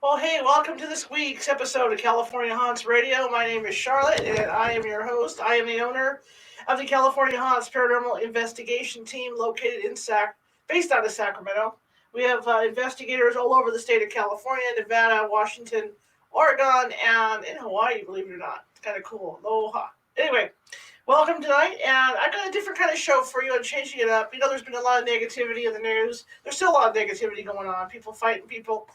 Well, hey, welcome to this week's episode of California Haunts Radio. My name is Charlotte, and I am your host. I am the owner of the California Haunts Paranormal Investigation Team, located based out of Sacramento. We have investigators all over the state of California, Nevada, Washington, Oregon, and in Hawaii. Believe it or not, it's kind of cool. Aloha. Anyway, welcome tonight, and I've got a different kind of show for you. I'm changing it up. There's been a lot of negativity in the news. There's still a lot of negativity going on. People fighting people.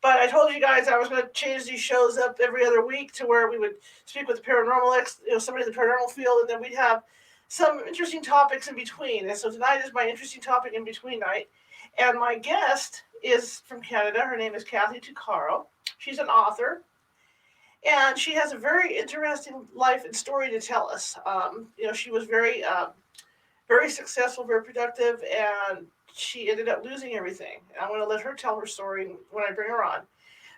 But I told you guys I was going to change these shows up every other week to where we would speak with the paranormal somebody in the paranormal field, and then we'd have some interesting topics in between. And so tonight is my interesting topic in between night. And my guest is from Canada. Her name is Kathy Tuccaro. She's an author, and she has a very interesting life and story to tell us. She was very successful, very productive, and she ended up losing everything. I'm going to let her tell her story when I bring her on.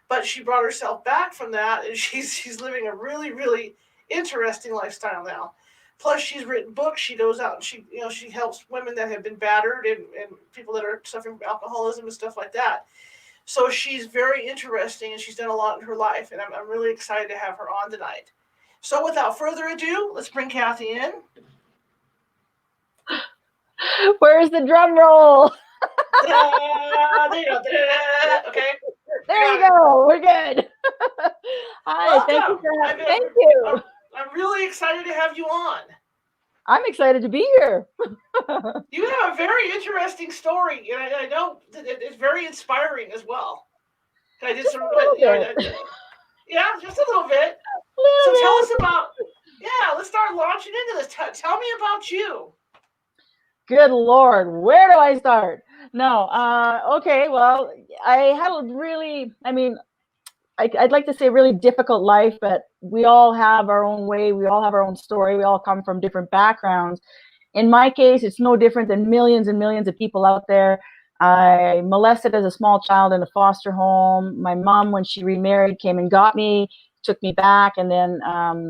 But she brought herself back from that, and she's living a really, really interesting lifestyle now. Plus, she's written books. She goes out and she helps women that have been battered and people that are suffering from alcoholism and stuff like that. So she's very interesting, and she's done a lot in her life, and I'm really excited to have her on tonight. So without further ado, let's bring Kathy in. Where's the drum roll? There you go. Okay. There you go. We're good. Hi. Welcome. Thank you for having. Thank you. I'm really excited to have you on. I'm excited to be here. You have a very interesting story, and I know that it's very inspiring as well. I did just some, a little bit. Yeah, just a little bit. So tell us about. Yeah, let's start launching into this. Tell me about you. Good Lord, where do I start? No, okay, well, I had a really, I'd like to say really difficult life, but we all have our own way. We all have our own story. We all come from different backgrounds. In my case, it's no different than millions and millions of people out there. I molested as a small child in a foster home. My mom, when she remarried, came and got me, took me back, and then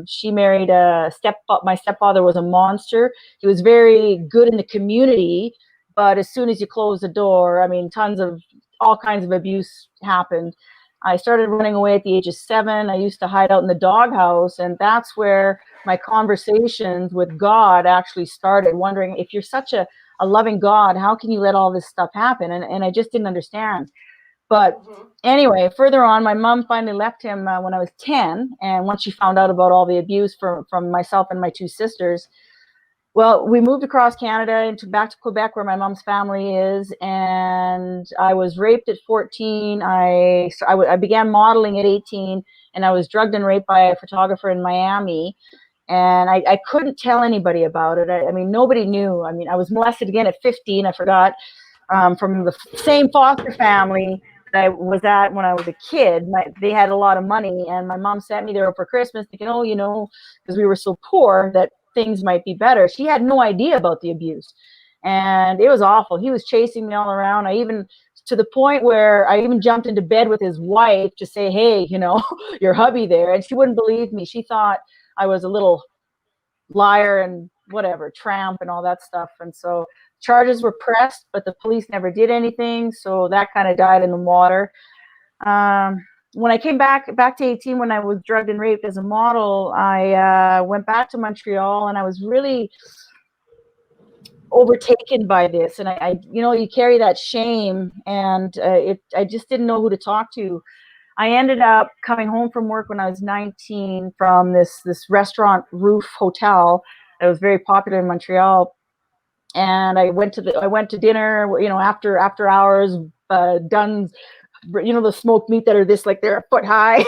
she married my stepfather was a monster. He was very good in the community, but as soon as you close the door, all kinds of abuse happened. I started running away at the age of 7. I used to hide out in the doghouse, and that's where my conversations with God actually started, wondering, if you're such a loving God, how can you let all this stuff happen? And I just didn't understand. But anyway, further on, my mom finally left him when I was 10. And once she found out about all the abuse from myself and my 2 sisters, well, we moved across Canada and back to Quebec, where my mom's family is, and I was raped at 14. I began modeling at 18, and I was drugged and raped by a photographer in Miami, and I couldn't tell anybody about it. Nobody knew. I was molested again at 15, I forgot, from the same foster family that I was at when I was a kid. They had a lot of money, and my mom sent me there for Christmas thinking, because we were so poor, that things might be better. She had no idea about the abuse, and it was awful. He was chasing me all around. To the point where I even jumped into bed with his wife to say, hey, your hubby there, and she wouldn't believe me. She thought I was a little liar and whatever, tramp and all that stuff. And so charges were pressed, but the police never did anything, so that kind of died in the water. When I came back to 18, when I was drugged and raped as a model, I went back to Montreal, and I was really overtaken by this. And you carry that shame, and I just didn't know who to talk to. I ended up coming home from work when I was 19 from this restaurant roof hotel that was very popular in Montreal. And I went to dinner, after hours, done, the smoked meat that are they're a foot high,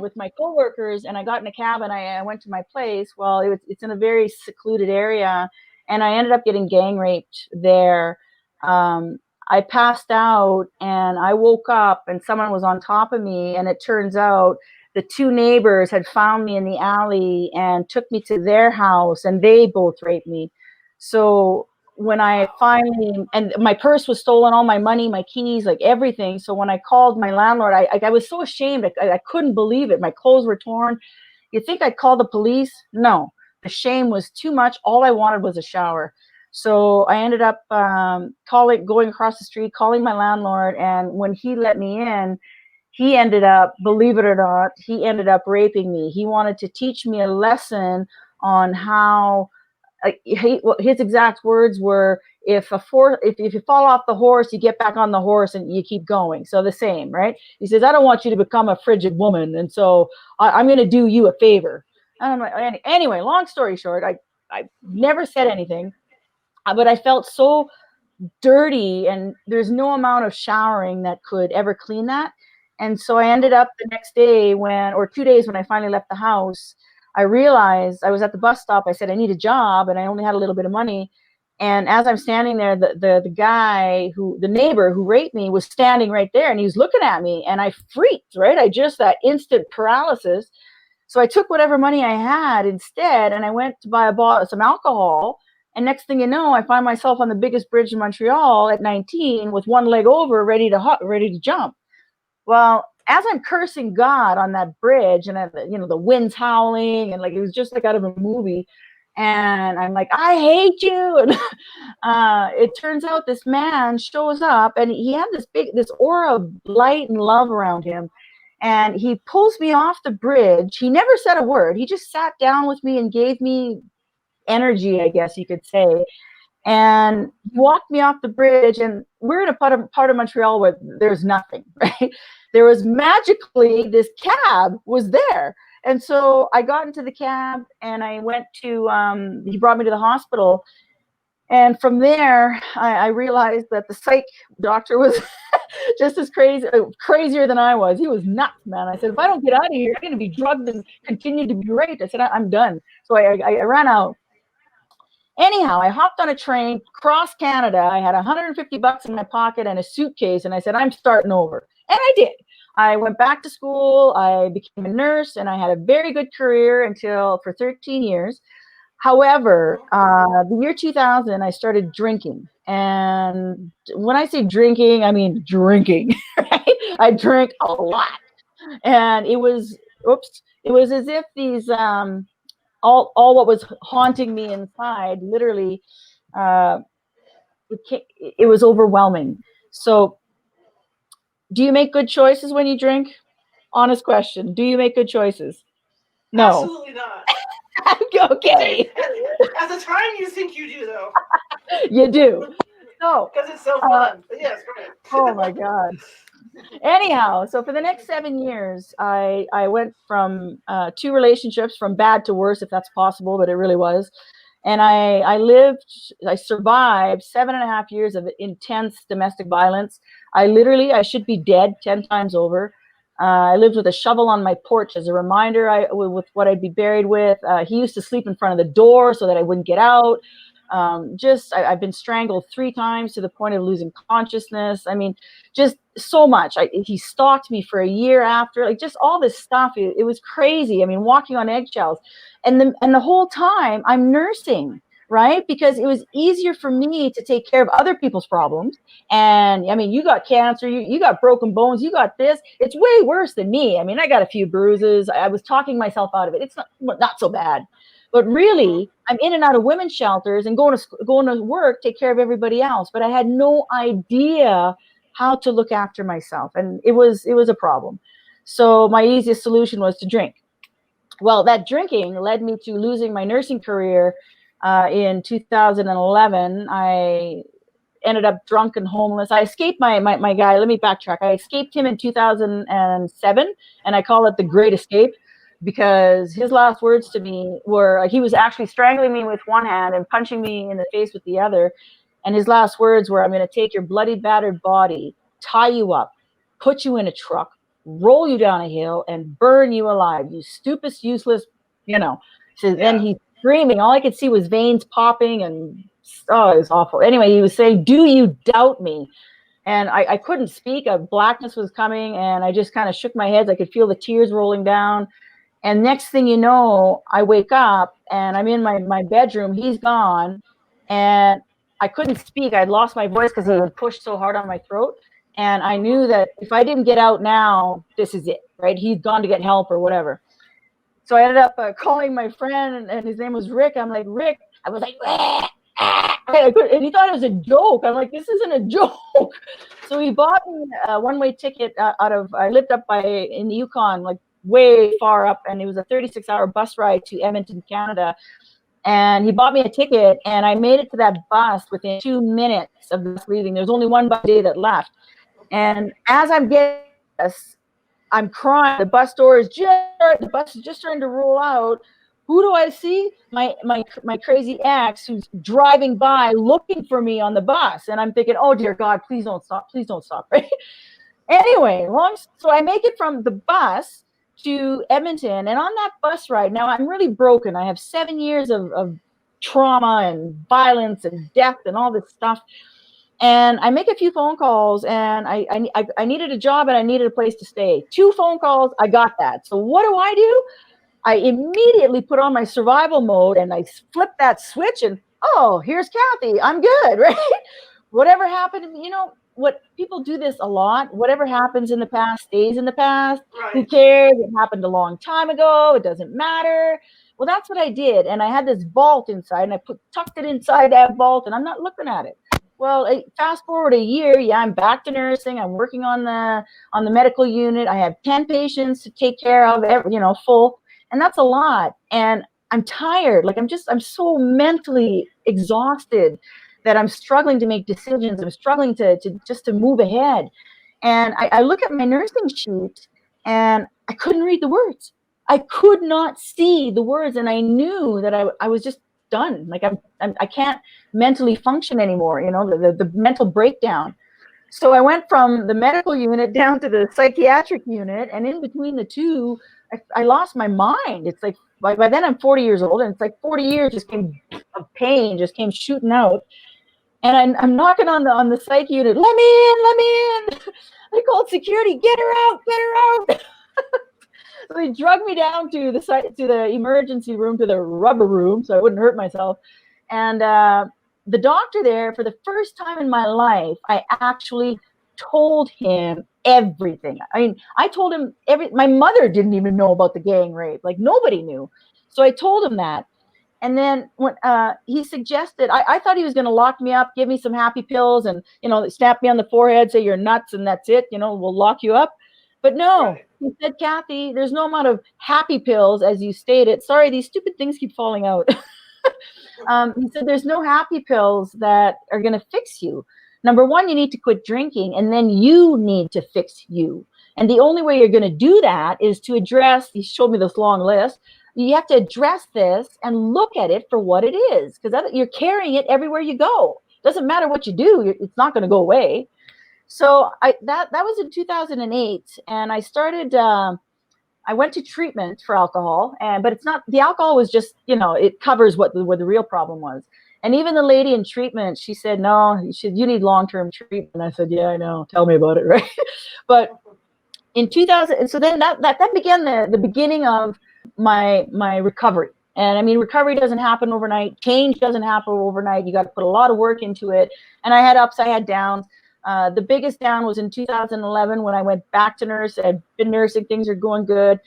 with my coworkers. And I got in a cab, and I went to my place. Well, it's in a very secluded area, and I ended up getting gang raped there. I passed out, and I woke up, and someone was on top of me, and it turns out the 2 neighbors had found me in the alley and took me to their house, and they both raped me. So when I finally, and my purse was stolen, all my money, my keys, like everything. So when I called my landlord, I was so ashamed. I couldn't believe it. My clothes were torn. You think I'd call the police? No, the shame was too much. All I wanted was a shower. So I ended up going across the street, calling my landlord. And when he let me in, he ended up, believe it or not, he ended up raping me. He wanted to teach me a lesson on how, his exact words were, if you fall off the horse, you get back on the horse and you keep going. So the same, right? He says, I don't want you to become a frigid woman, and so I'm going to do you a favor. And I'm like, anyway, long story short, I never said anything, but I felt so dirty, and there's no amount of showering that could ever clean that. And so I ended up the next day, or 2 days, when I finally left the house, I realized, I was at the bus stop. I said, I need a job, and I only had a little bit of money. And as I'm standing there, the neighbor who raped me was standing right there, and he was looking at me, and I freaked, right? I just, that instant paralysis. So I took whatever money I had instead, and I went to buy some alcohol. And next thing you know, I find myself on the biggest bridge in Montreal at 19 with one leg over, ready to jump. Well, as I'm cursing God on that bridge, and the wind's howling, and like it was just like out of a movie, and I'm like, I hate you. And it turns out this man shows up, and he had this aura of light and love around him. And he pulls me off the bridge. He never said a word. He just sat down with me and gave me energy, I guess you could say, and walked me off the bridge. And we're in a part of Montreal where there's nothing, right? There was magically, this cab was there. And so I got into the cab, and I went to, he brought me to the hospital. And from there, I realized that the psych doctor was just as crazier than I was. He was nuts, man. I said, if I don't get out of here, I'm going to be drugged and continue to be raped. I said, I'm done. So I ran out. Anyhow, I hopped on a train across Canada. I had $150 in my pocket and a suitcase, and I said, I'm starting over. And I did. I went back to school. I became a nurse, and I had a very good career for 13 years. However, the year 2000, I started drinking. And when I say drinking, I mean drinking. Right? I drank a lot. And it was as if these all what was haunting me inside, literally, uh, it was overwhelming. So, do you make good choices when you drink? Honest question. Do you make good choices? No. Absolutely not. Okay. At the time, you think you do, though. You do. No. Because it's so fun. But yes, go ahead. Oh my God. Anyhow, so for the next 7 years, I went from 2 relationships, from bad to worse, if that's possible, but it really was. And I survived 7.5 years of intense domestic violence. I should be dead 10 times over. I lived with a shovel on my porch as a reminder with what I'd be buried with. He used to sleep in front of the door so that I wouldn't get out. I've been strangled 3 times to the point of losing consciousness. I mean, just so much. He stalked me for a year after, like just all this stuff. It was crazy. I mean, walking on eggshells, and the whole time I'm nursing, right? Because it was easier for me to take care of other people's problems. And I mean, you got cancer, you got broken bones, you got this. It's way worse than me. I mean, I got a few bruises. I was talking myself out of it. It's not so bad. But really, I'm in and out of women's shelters and going to work, take care of everybody else. But I had no idea how to look after myself, and it was a problem. So my easiest solution was to drink. Well, that drinking led me to losing my nursing career in 2011. I ended up drunk and homeless. I escaped my guy. Let me backtrack. I escaped him in 2007, and I call it the Great Escape, because his last words to me were, he was actually strangling me with one hand and punching me in the face with the other. And his last words were, I'm going to take your bloody, battered body, tie you up, put you in a truck, roll you down a hill, and burn you alive, you stupid, useless, So then he's screaming. All I could see was veins popping, and it was awful. Anyway, he was saying, do you doubt me? And I couldn't speak. A blackness was coming, and I just kind of shook my head. I could feel the tears rolling down. And next thing you know, I wake up and I'm in my bedroom. He's gone, and I couldn't speak. I'd lost my voice because he had pushed so hard on my throat. And I knew that if I didn't get out now, this is it, right? He's gone to get help or whatever. So I ended up calling my friend, and his name was Rick. I'm like, Rick, I was like, And he thought it was a joke. I'm like, this isn't a joke. So he bought me a one-way ticket out of, I lived up in the Yukon, like way far up, and it was a 36-hour bus ride to Edmonton, Canada. And he bought me a ticket, and I made it to that bus within 2 minutes of us leaving. There's only one bus day that left. And as I'm getting this, I'm crying. The bus is just starting to roll out. Who do I see? My crazy ex, who's driving by looking for me on the bus. And I'm thinking, oh dear God, please don't stop. Please don't stop. Right? Anyway, so I make it from the bus to Edmonton, and on that bus ride, now I'm really broken. I have 7 years of trauma and violence and death and all this stuff. And I make a few phone calls, and I needed a job and I needed a place to stay. 2 phone calls, I got that. So what do? I immediately put on my survival mode, and I flip that switch, and oh, here's Kathy. I'm good, right? Whatever happened, what people do this a lot. Whatever happens in the past stays in the past. Right. Who cares? It happened a long time ago. It doesn't matter. Well, that's what I did. And I had this vault inside, and I tucked it inside that vault, and I'm not looking at it. Well, fast forward a year, yeah, I'm back to nursing. I'm working on the medical unit. I have 10 patients to take care of, full, and that's a lot. And I'm tired. Like I'm so mentally exhausted that I'm struggling to make decisions. I'm struggling to move ahead. And I look at my nursing sheet, and I couldn't read the words. I could not see the words, and I knew that I was just done. Like I can't mentally function anymore. The mental breakdown. So I went from the medical unit down to the psychiatric unit, and in between the two, I lost my mind. It's like by then I'm 40 years old, and it's like 40 years of pain just came shooting out. And I'm knocking on the psych unit. Let me in. I called security. Get her out. So they drugged me down to the emergency room, to the rubber room, so I wouldn't hurt myself. And the doctor there, for the first time in my life, I actually told him everything. I mean, I told him my mother didn't even know about the gang rape. Like, nobody knew. So I told him that. And then when he suggested, I thought he was going to lock me up, give me some happy pills, and snap me on the forehead, say you're nuts, and that's it. We'll lock you up. But no, Right. he said, Kathy, there's no amount of happy pills, as you stated. Sorry, these stupid things keep falling out. He said, there's no happy pills that are going to fix you. Number one, you need to quit drinking, and then you need to fix you. And the only way you're going to do that is to address, he showed me this long list. You have to address this and look at it for what it is, because you're carrying it everywhere you go. Doesn't matter what you do, it's not going to go away. So that was in 2008, and I started. I went to treatment for alcohol, but it's not, the alcohol was just, it covers what the real problem was. And even the lady in treatment, she said, no, you need long-term treatment. I said, yeah, I know. Tell me about it, right? But in 2000, and so then that began the beginning of my recovery. And I mean, recovery doesn't happen overnight. Change doesn't happen overnight. You got to put a lot of work into it. And I had ups, I had downs. The biggest down was in 2011 when I went back to nurse. I'd been nursing, things are going good,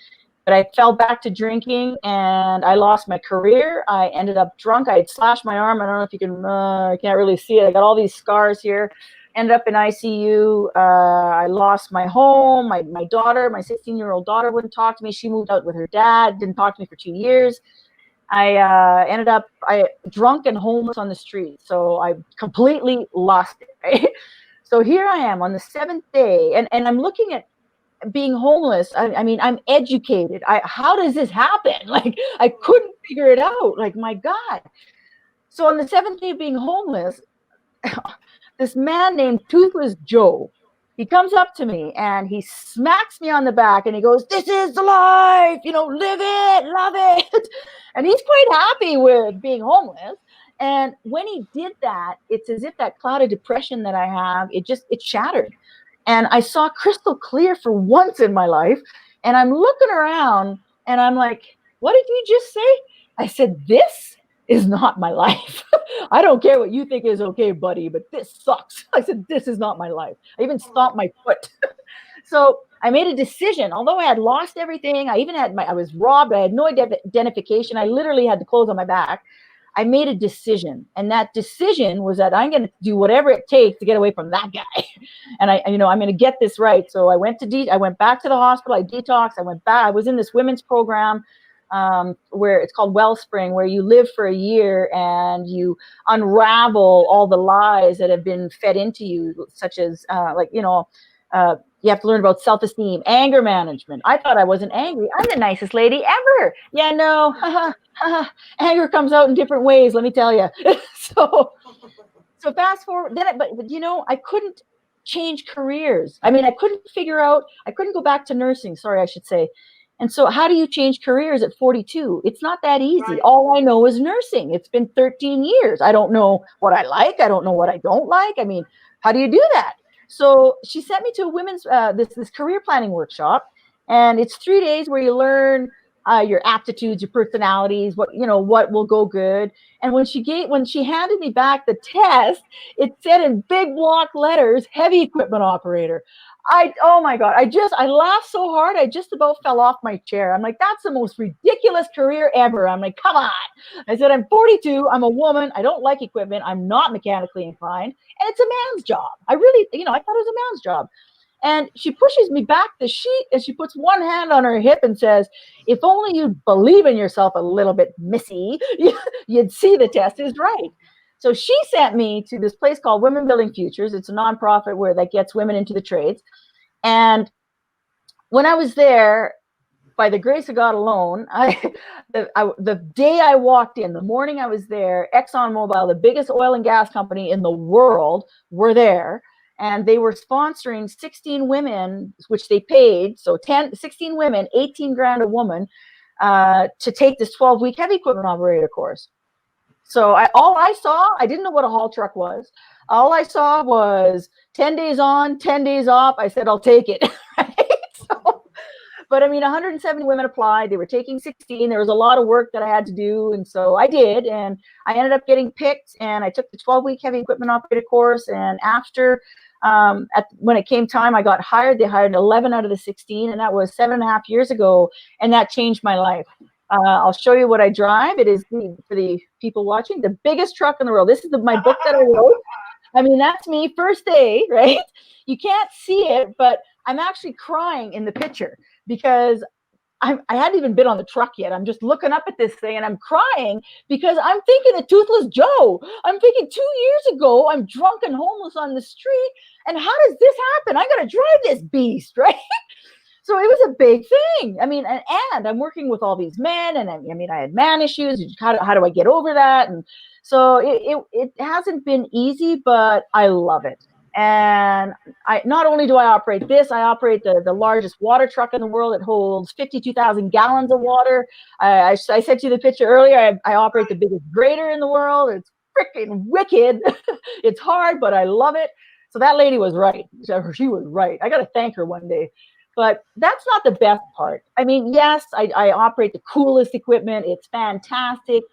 but I fell back to drinking and I lost my career. I ended up drunk. I had slashed my arm. I don't know if you can, I can't really see it. I got all these scars here. Ended up in ICU. I lost my home. My daughter, my 16-year-old daughter, wouldn't talk to me. She moved out with her dad, didn't talk to me for 2 years. I ended up drunk and homeless on the street. So I completely lost it, right? So here I am on the 7th day, and I'm looking at being homeless. I mean, I'm educated. How does this happen? Like, I couldn't figure it out. Like, my God. So on the 7th day of being homeless, this man named Toothless Joe, he comes up to me and he smacks me on the back and he goes, "This is the life, live it, love it." And he's quite happy with being homeless. And when he did that, it's as if that cloud of depression that I have, it shattered. And I saw crystal clear for once in my life. And I'm looking around and I'm like, what did you just say? I said, this is not my life. I don't care what you think is okay, buddy, but this sucks. I said, this is not my life. I even stomped my foot. So I made a decision. Although I had lost everything, I even had I was robbed. I had no identification. I literally had the clothes on my back. I made a decision, and that decision was that I'm going to do whatever it takes to get away from that guy. And I'm going to get this right. So I went back to the hospital. I detoxed. I went back. I was in this women's program where it's called Wellspring, where you live for a year and you unravel all the lies that have been fed into you, such as you have to learn about self-esteem, anger management. I thought I wasn't angry. I'm the nicest lady ever. Yeah, no, anger comes out in different ways, let me tell you. So fast forward, but I couldn't change careers. I mean, I couldn't go back to nursing, sorry, I should say. And so how do you change careers at 42? It's not that easy. Right. All I know is nursing. It's been 13 years. I don't know what I like. I don't know what I don't like. I mean, how do you do that? So she sent me to a women's this career planning workshop, and it's 3 days where you learn your aptitudes, your personalities, what will go good. And when she handed me back the test, it said in big block letters, heavy equipment operator. Oh my God, I laughed so hard, I just about fell off my chair. I'm like, that's the most ridiculous career ever. I'm like, come on. I said, I'm 42, I'm a woman, I don't like equipment, I'm not mechanically inclined, and it's a man's job. I really, I thought it was a man's job. And she pushes me back the sheet and she puts one hand on her hip and says, if only you'd believe in yourself a little bit, missy, you'd see the test is right. So she sent me to this place called Women Building Futures. It's a nonprofit that gets women into the trades. And when I was there, by the grace of God alone, the day I walked in, the morning I was there, ExxonMobil, the biggest oil and gas company in the world, were there. And they were sponsoring 16 women, which they paid. So 16 women, 18 grand a woman, to take this 12-week heavy equipment operator course. So I didn't know what a haul truck was. All I saw was 10 days on, 10 days off. I said, I'll take it. Right? But I mean, 170 women applied. They were taking 16. There was a lot of work that I had to do. And so I did. And I ended up getting picked. And I took the 12-week heavy equipment operator course. And after, when it came time, I got hired. They hired 11 out of the 16. And that was 7.5 years ago. And that changed my life. I'll show you what I drive. It is, for the people watching, the biggest truck in the world. This is my book that I wrote. I mean, that's me first day, right? You can't see it, but I'm actually crying in the picture because I hadn't even been on the truck yet. I'm just looking up at this thing and I'm crying because I'm thinking of Toothless Joe. I'm thinking 2 years ago, I'm drunk and homeless on the street. And how does this happen? I got to drive this beast, right? So it was a big thing. I mean, and I'm working with all these men, and I had man issues. How do I get over that? And so it hasn't been easy, but I love it. And not only do I operate this, I operate the largest water truck in the world. It holds 52,000 gallons of water. I sent you the picture earlier. I operate the biggest grader in the world. It's freaking wicked. It's hard, but I love it. So that lady was right. She was right. I got to thank her one day. But that's not the best part. I mean, yes, I operate the coolest equipment. It's fantastic.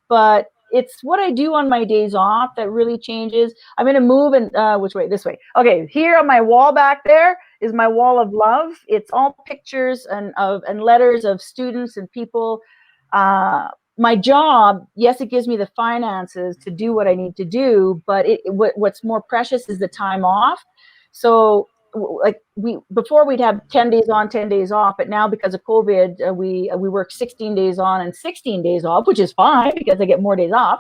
But it's what I do on my days off that really changes. I'm going to move which way? This way. Okay, here on my wall back there is my wall of love. It's all pictures and letters of students and people. My job, yes, it gives me the finances to do what I need to do, but what's more precious is the time off. So before we'd have 10 days on, 10 days off, but now because of COVID, we work 16 days on and 16 days off, which is fine because I get more days off.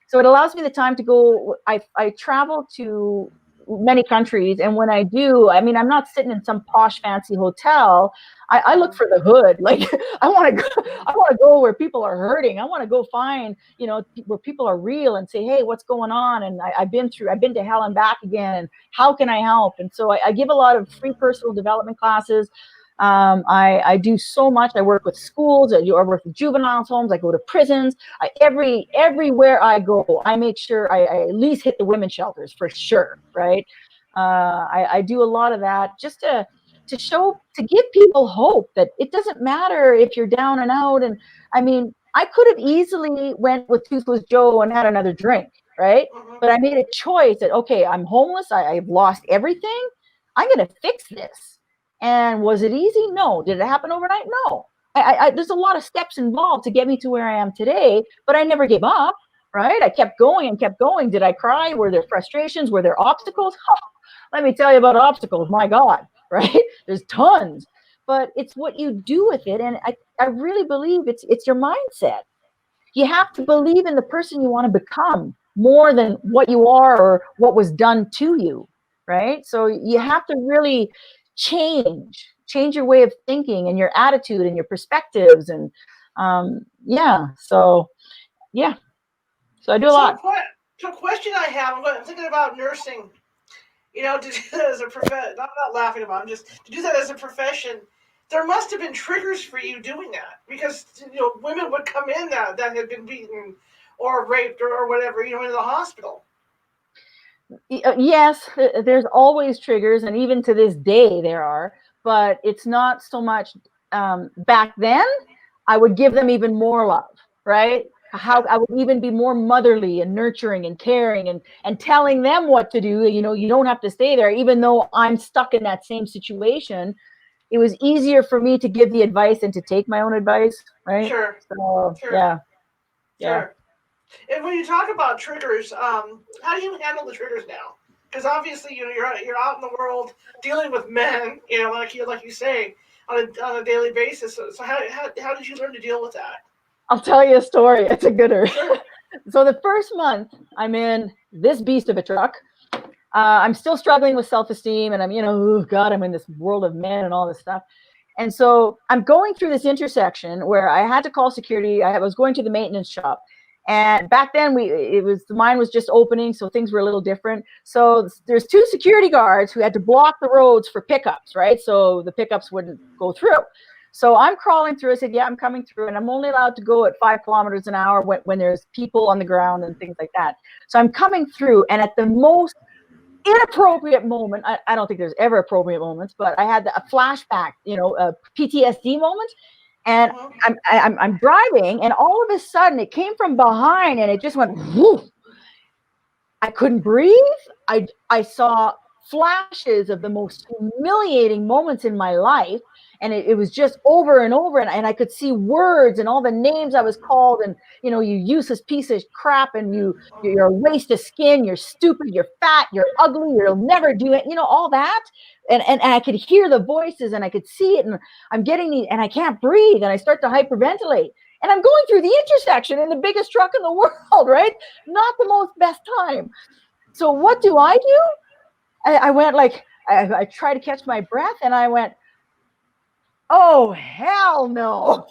So it allows me the time to go. I travel to many countries, and when I do, I mean, I'm not sitting in some posh fancy hotel. I look for the hood. Like I want to go where people are hurting. I want to go find, where people are real and say, hey, what's going on? And I've been to hell and back again. And how can I help? And so I give a lot of free personal development classes. I do so much. I work with schools. I work with juvenile homes. I go to prisons. Everywhere I go, I make sure I at least hit the women's shelters for sure, right? I do a lot of that just to give people hope that it doesn't matter if you're down and out. And I mean, I could have easily went with Toothless Joe and had another drink, right? Mm-hmm. But I made a choice that, okay, I'm homeless. I've lost everything. I'm going to fix this. And was it easy? No. Did it happen overnight? No. There's a lot of steps involved to get me to where I am today, but I never gave up. right? I kept going and kept going. Did I cry? Were there frustrations? Were there obstacles? Let me tell you about obstacles. My God, right? There's tons. But it's what you do with it. And I really believe it's your mindset. You have to believe in the person you want to become more than what you are or what was done to you, right? So you have to really change your way of thinking and your attitude and your perspectives. And so yeah, so I do a So, lot. so a question I have, I'm thinking about nursing. You know, to do that as a profession, I'm not laughing about it, I'm just to do that as a profession. There must have been triggers for you doing that because women would come in that had been beaten or raped or whatever, into the hospital. Yes, there's always triggers, and even to this day there are, but it's not so much. Back then I would give them even more love, right? How Yeah. I would even be more motherly and nurturing and caring and telling them what to do. You don't have to stay there, even though I'm stuck in that same situation. It was easier for me to give the advice than to take my own advice, right? Sure. So Sure. yeah. Sure. And when you talk about triggers, how do you handle the triggers now? Because obviously, you're out in the world dealing with men, like you say, on a daily basis. So how did you learn to deal with that? I'll tell you a story. It's a gooder. Sure. So the first month I'm in this beast of a truck. I'm still struggling with self-esteem, and I'm, oh God, I'm in this world of men and all this stuff. And so I'm going through this intersection where I had to call security. I was going to the maintenance shop. And back then mine was just opening, so things were a little different. So there's two security guards who had to block the roads for pickups, right? So the pickups wouldn't go through. So I'm crawling through. I said, yeah, I'm coming through. And I'm only allowed to go at 5 kilometers an hour when there's people on the ground and things like that. So I'm coming through, and at the most inappropriate moment, I don't think there's ever appropriate moments, but I had a flashback, a PTSD moment. And Uh-huh. I'm driving, and all of a sudden it came from behind, and it just went whoosh. I couldn't breathe. I saw flashes of the most humiliating moments in my life, and it was just over and over, and I could see words and all the names I was called, and you useless piece of crap, and you're a waste of skin, you're stupid, you're fat, you're ugly, you'll never do it, all that. And I could hear the voices, and I could see it, and I'm getting these, and I can't breathe, and I start to hyperventilate. And I'm going through the intersection in the biggest truck in the world, right? Not the most best time. So what do? I went like, I tried to catch my breath, and I went, oh, hell no.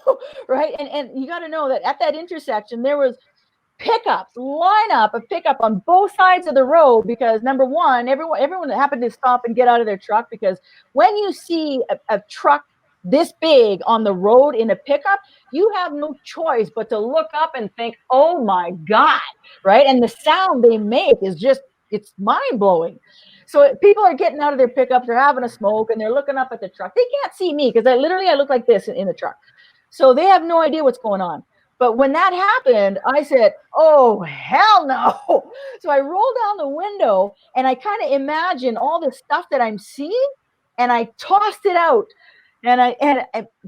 Right. And you got to know that at that intersection, there was lineup of pickup on both sides of the road, because number one, everyone happened to stop and get out of their truck, because when you see a truck this big on the road in a pickup, you have no choice but to look up and think, oh my God, right? And the sound they make is just, it's mind blowing. So people are getting out of their pickups, they're having a smoke, and they're looking up at the truck. They can't see me because I look like this in the truck. So they have no idea what's going on. But when that happened, I said, oh, hell no. So I rolled down the window, and I kind of imagine all the stuff that I'm seeing, and I tossed it out.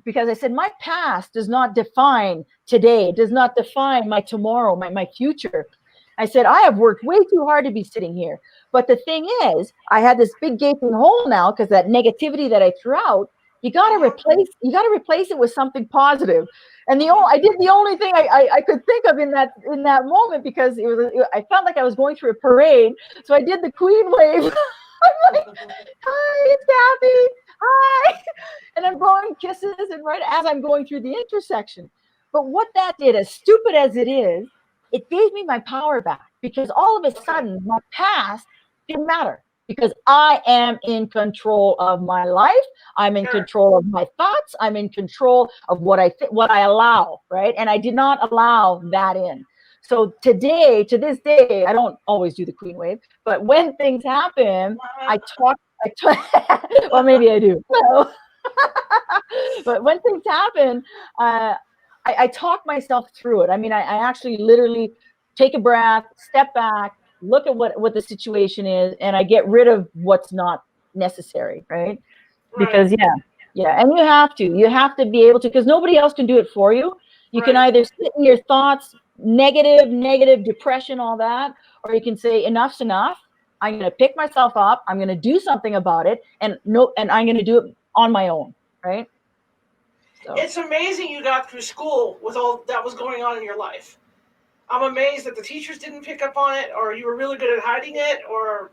Because I said, my past does not define today, it does not define my tomorrow, my future. I said, I have worked way too hard to be sitting here. But the thing is, I had this big gaping hole now because that negativity that I threw out, you got to replace it with something positive. And I did the only thing I could think of in that moment, because I felt like I was going through a parade. So I did the queen wave. I'm like, hi, it's Kathy. Hi. And I'm blowing kisses, and right as I'm going through the intersection. But what that did, as stupid as it is, it gave me my power back, because all of a Okay. sudden my past didn't matter, because I am in control of my life. I'm in Sure. control of my thoughts. I'm in control of what I allow, right? And I did not allow that in. So to this day, I don't always do the queen wave, but when things happen, I talk. Well, maybe I do. So, but when things happen, uh, I talk myself through it. I mean, I actually literally take a breath, step back, look at what the situation is, and I get rid of what's not necessary, right? Right. Because yeah, and you have to be able to, because nobody else can do it for you. You can Right. either sit in your thoughts, negative depression, all that, or you can say enough's enough. I'm going to pick myself up. I'm going to do something about it, and I'm going to do it on my own, right? So. It's amazing you got through school with all that was going on in your life. I'm amazed that the teachers didn't pick up on it, or you were really good at hiding it, or...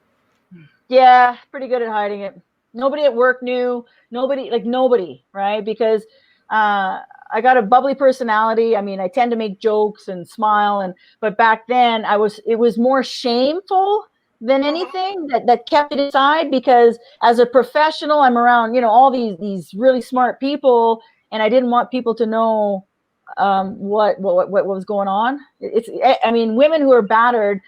Yeah, pretty good at hiding it. Nobody at work knew. Nobody, right? Because I got a bubbly personality. I mean, I tend to make jokes and smile, but back then it was more shameful than anything that kept it inside, because as a professional, I'm around, all these really smart people, and I didn't want people to know what was going on. I mean, women who are battered,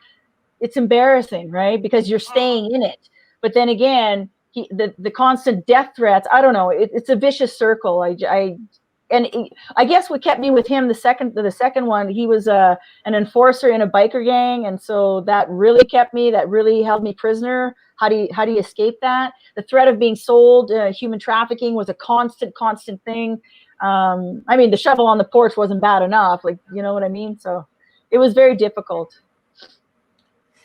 it's embarrassing, right? Because you're staying in it. But then again, the constant death threats, I don't know, it's a vicious circle. I guess what kept me with him, the second one, he was an enforcer in a biker gang, and so that really held me prisoner. How do you escape that? The threat of being sold, human trafficking, was a constant thing. I mean, the shovel on the porch wasn't bad enough, you know what I mean? So it was very difficult.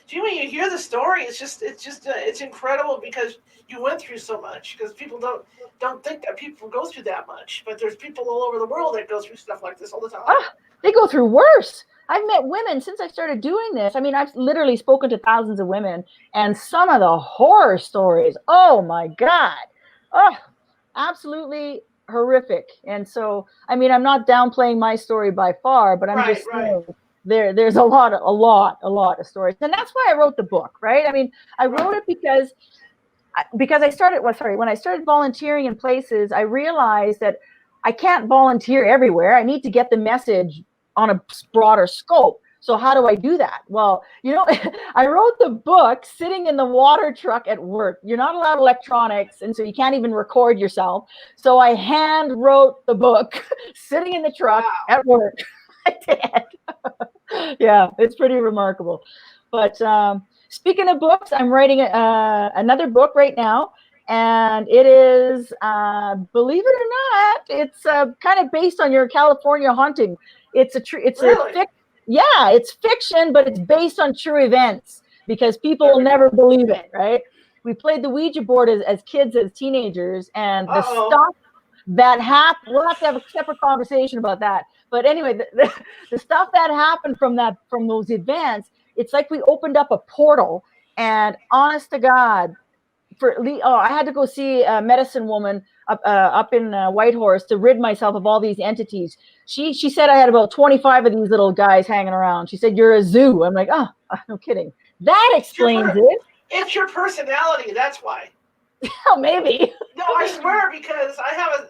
Gee, when you hear the story, it's incredible, because you went through so much. Because people don't think that people go through that much, but there's people all over the world that go through stuff like this all the time. They go through worse. I've met women since I started doing this. I mean, I've literally spoken to thousands of women, and some of the horror stories, oh my God, absolutely horrific. And so, I mean, I'm not downplaying my story by far, but I'm just saying, there's a lot of stories. And that's why I wrote the book, right? I mean, I wrote it because I started, when I started volunteering in places, I realized that I can't volunteer everywhere. I need to get the message on a broader scope. So how do I do that? Well, I wrote the book sitting in the water truck at work. You're not allowed electronics, and so you can't even record yourself. So I hand wrote the book sitting in the truck at work. I did. Yeah, it's pretty remarkable. But speaking of books, I'm writing another book right now, and it is, believe it or not, it's kind of based on your California haunting. It's it's fiction, but it's based on true events, because people will never believe it, right? We played the Ouija board as kids, as teenagers, and the stuff that happened, we'll have to have a separate conversation about that. But anyway, the stuff that happened from those events, it's like we opened up a portal, and honest to God, I had to go see a medicine woman up in Whitehorse to rid myself of all these entities. She said I had about 25 of these little guys hanging around. She said, "You're a zoo." I'm like, oh, no kidding. That explains it. It's your personality. That's why. Oh, maybe. No, I swear, because I have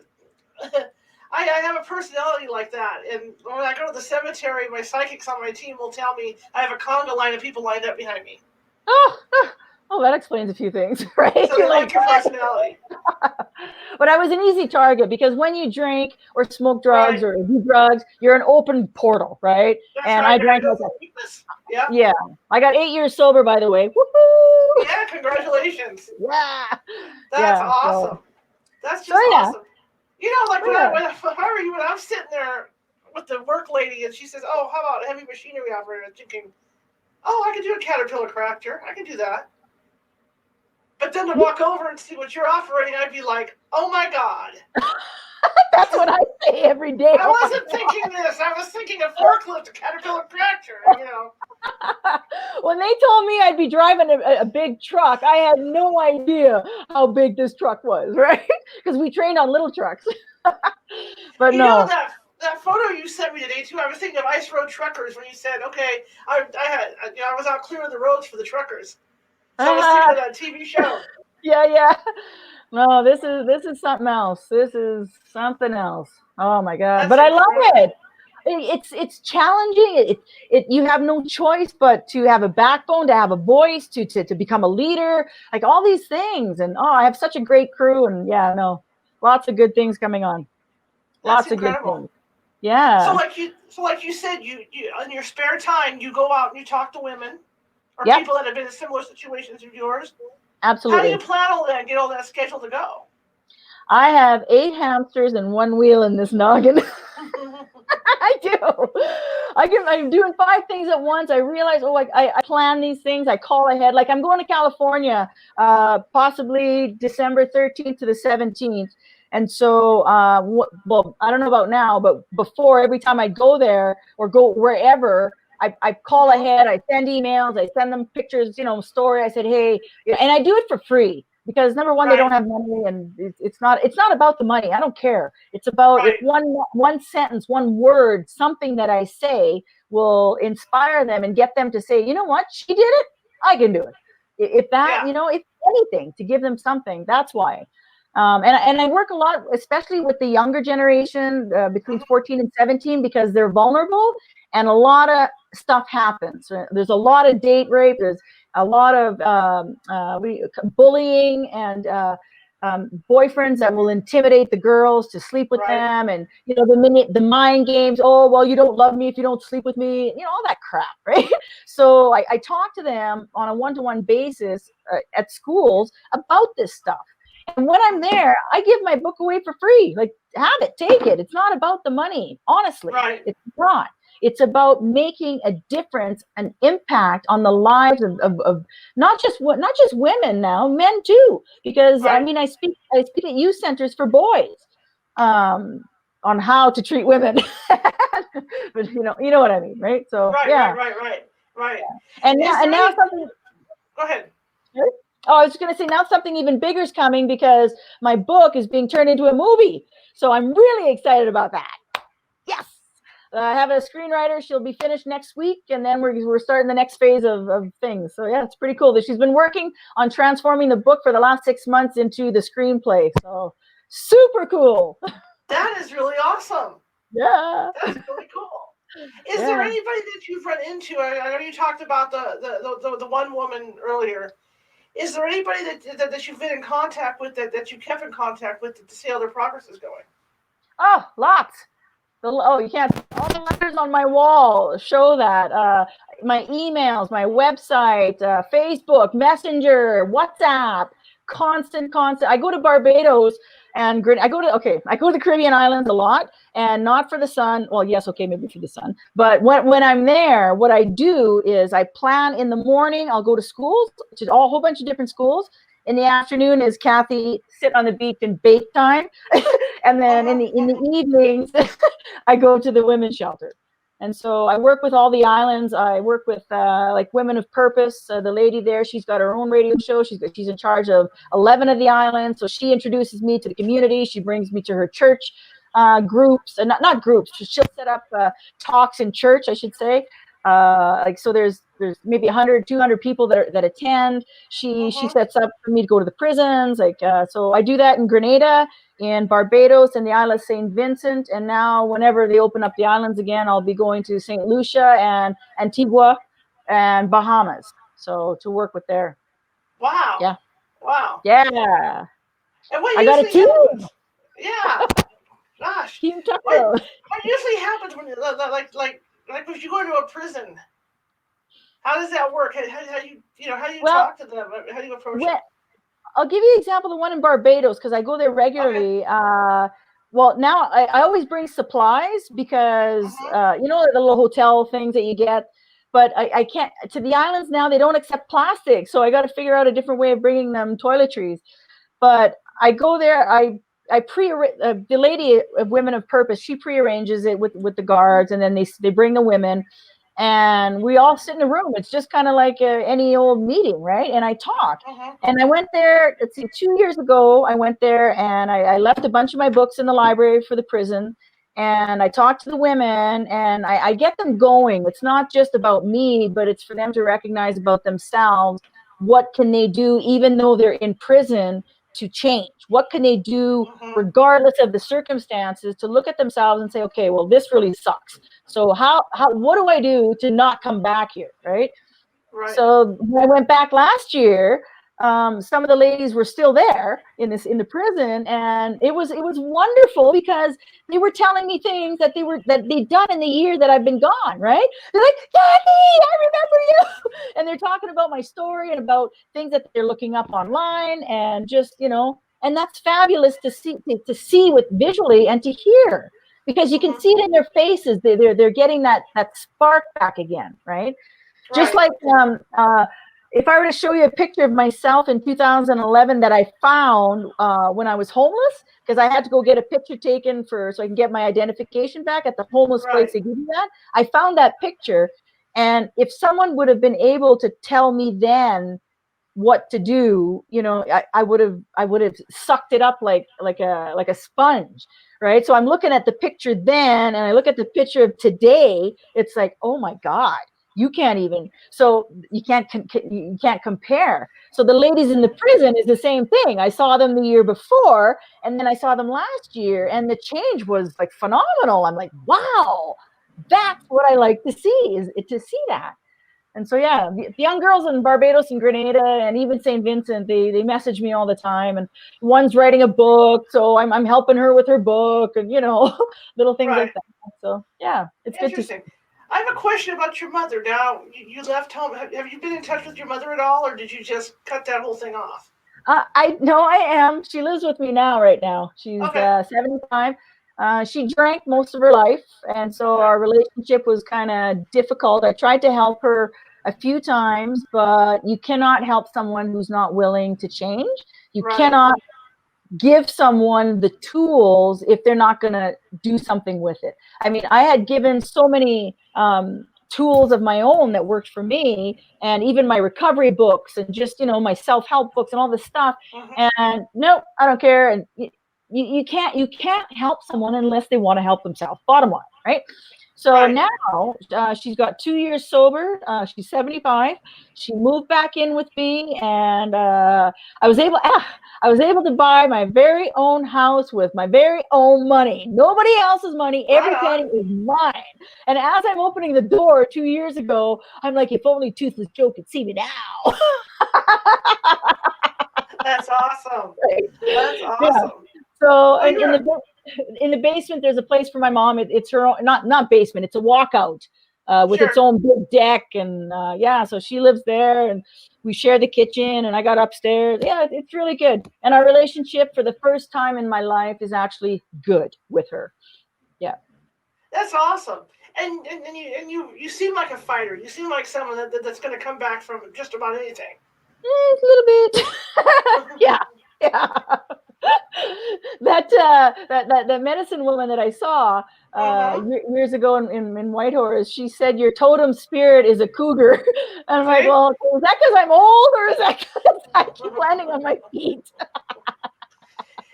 a personality like that, and when I go to the cemetery, my psychics on my team will tell me I have a conga line of people lined up behind me. Oh, that explains a few things, right? So they like your personality. But I was an easy target, because when you drink or smoke drugs or do drugs, you're an open portal, right? That's and right. I drank Yeah. I got 8 years sober, by the way. Woohoo! Yeah, congratulations. Yeah. That's awesome. That's just awesome. When I'm sitting there with the work lady and she says, "Oh, how about a heavy machinery operator?" I'm thinking, "Oh, I can do a caterpillar tractor. I can do that." But then to walk over and see what you're operating, I'd be like, "Oh my God." That's what I say every day. I wasn't thinking this. I was thinking a forklift, a caterpillar tractor, When they told me I'd be driving a big truck, I had no idea how big this truck was, right? Because we trained on little trucks. But no. That photo you sent me today too, I was thinking of Ice Road Truckers when you said, "Okay, I was out clearing the roads for the truckers." So I was thinking of that TV show. Yeah. No, this is something else. This is something else. Oh my God! But I love it. It's challenging. You have no choice but to have a backbone, to have a voice, to become a leader, like all these things. And I have such a great crew, and lots of good things coming on. Lots of good things. Yeah. So like you said, you in your spare time you go out and you talk to women or people that have been in similar situations as yours. Absolutely. How do you plan all that and get all that scheduled to go? I have 8 hamsters and 1 wheel in this noggin. I do. I'm doing 5 things at once. I realize, I plan these things. I call ahead. Like I'm going to California, possibly December 13th to the 17th. And so, well, I don't know about now, but before, every time I go there or go wherever, I call ahead. I send emails. I send them pictures, story. I said, hey, and I do it for free. Because number one, they don't have money, and it's not about the money. I don't care. It's about if one sentence, one word, something that I say will inspire them and get them to say, you know what, she did it, I can do it. If that, if anything, to give them something. That's why. And I work a lot, especially with the younger generation, between 14 and 17, because they're vulnerable and a lot of stuff happens. There's a lot of date rape. There's a lot of bullying and boyfriends that will intimidate the girls to sleep with them, and the mind games. Oh, well, you don't love me if you don't sleep with me. All that crap, right? So I talk to them on a one-to-one basis at schools about this stuff. And when I'm there, I give my book away for free. Like, have it, take it. It's not about the money, honestly. It's not. It's about making a difference, an impact on the lives of not just women now, men too. Because I speak at youth centers for boys on how to treat women. But you know what I mean, right? So right. Yeah. And now something. Go ahead. Sure? Oh, I was going to say, now something even bigger is coming, because my book is being turned into a movie. So I'm really excited about that. Yes. I have a screenwriter. She'll be finished next week, and then we're starting the next phase of things. So yeah, it's pretty cool that she's been working on transforming the book for the last 6 months into the screenplay. So super cool. That is really awesome. Yeah. That's really cool. Is there anybody that you've run into? I know you talked about the one woman earlier. Is there anybody that you've been in contact with that you kept in contact with to see how their progress is going? Oh, lots. You can't. All the letters on my wall show that. My emails, my website, Facebook, Messenger, WhatsApp, constant. I go to Barbados and I go to the Caribbean islands a lot, and not for the sun. Well, yes, okay, maybe for the sun. But when I'm there, what I do is I plan in the morning. I'll go to schools, to a whole bunch of different schools. In the afternoon is Kathy sit on the beach and bake time, and then in the evenings I go to the women's shelter. And so I work with all the islands. I work with like Women of Purpose. The lady there, she's got her own radio show. She's in charge of 11 of the islands. So she introduces me to the community. She brings me to her church groups, and not groups. She'll set up talks in church, I should say. So there's maybe 100, 200 people that attend. She sets up for me to go to the prisons. So I do that in Grenada, in Barbados, and the Isle of St. Vincent. And now whenever they open up the islands again, I'll be going to St. Lucia and Antigua and Bahamas. So to work with there. Wow. Yeah. Wow. Yeah. And what I got a team. Happens? Yeah. Gosh. Team Tuccaro. What usually happens when like if you go into a prison? How does that work? How do you talk to them? How do you approach it? I'll give you an example. The one in Barbados, because I go there regularly. Okay. Well, now I always bring supplies, because the little hotel things that you get. But I can't, to the islands now, they don't accept plastic, so I got to figure out a different way of bringing them toiletries. But I go there. I the lady of Women of Purpose, she prearranges it with the guards, and then they bring the women, and we all sit in a room. It's just kind of like any old meeting, right? And I talk. And I went there, 2 years ago, I went there, and I left a bunch of my books in the library for the prison, and I talked to the women, and I get them going. It's not just about me, but it's for them to recognize about themselves. What can they do, even though they're in prison, to change? What can they do regardless of the circumstances, to look at themselves and say, okay, well, this really sucks. So what do I do to not come back here, right? So when I went back last year, some of the ladies were still there in the prison, and it was wonderful, because they were telling me things that they'd done in the year that I've been gone, right? They're like, Kathy, I remember you. And they're talking about my story and about things that they're looking up online, and just, and that's fabulous to see with visually and to hear. because you can see it in their faces. They're getting that spark back again, right? Just Right. like if I were to show you a picture of myself in 2011 that I found when I was homeless, because I had to go get a picture taken so I can get my identification back at the homeless place. Right. They give you that. I found that picture, and if someone would have been able to tell me then what to do, I would have sucked it up like a sponge, right? So I'm looking at the picture then, and I look at the picture of today. It's like, oh my god, you can't even. So you can't compare. So the ladies in the prison is the same thing. I saw them the year before, and then I saw them last year, and the change was like phenomenal. I'm like, wow, that's what I like to see, is to see that. And so, yeah, the young girls in Barbados and Grenada and even St. Vincent, they message me all the time. And one's writing a book, so I'm helping her with her book, and little things Right. like that. So, yeah, it's good to see. Interesting. I have a question about your mother. Now, you left home. Have you been in touch with your mother at all, or did you just cut that whole thing off? I know I am. She lives with me now, right now. She's Okay. 75. She drank most of her life, and so Okay. our relationship was kind of difficult. I tried to help her a few times, but you cannot help someone who's not willing to change. You Right. cannot give someone the tools if they're not going to do something with it. I mean, I had given so many tools of my own that worked for me, and even my recovery books and just, my self-help books and all this stuff. Hmm. And no, I don't care. And you can't help someone unless they want to help themselves. Bottom line, right? So Right. now she's got 2 years sober. She's 75. She moved back in with me, and I was able. I was able to buy my very own house with my very own money. Nobody else's money. Right Every on. penny is mine. And as I'm opening the door 2 years ago, I'm like, if only Toothless Joe could see me now. That's awesome. That's Yeah. awesome. So Well, in you're the basement, there's a place for my mom. It's her own, not basement. It's a walkout with its sure. own big deck, and yeah. So she lives there, and we share the kitchen. And I got upstairs. Yeah, it's really good. And our relationship, for the first time in my life, is actually good with her. Yeah. That's awesome. And you seem like a fighter. You seem like someone that's going to come back from just about anything. A little bit. Yeah. Yeah. That medicine woman that I saw Hmm. years ago in Whitehorse, she said your totem spirit is a cougar. And I'm like, See? well, is that because I'm old, or is that because I keep landing on my feet?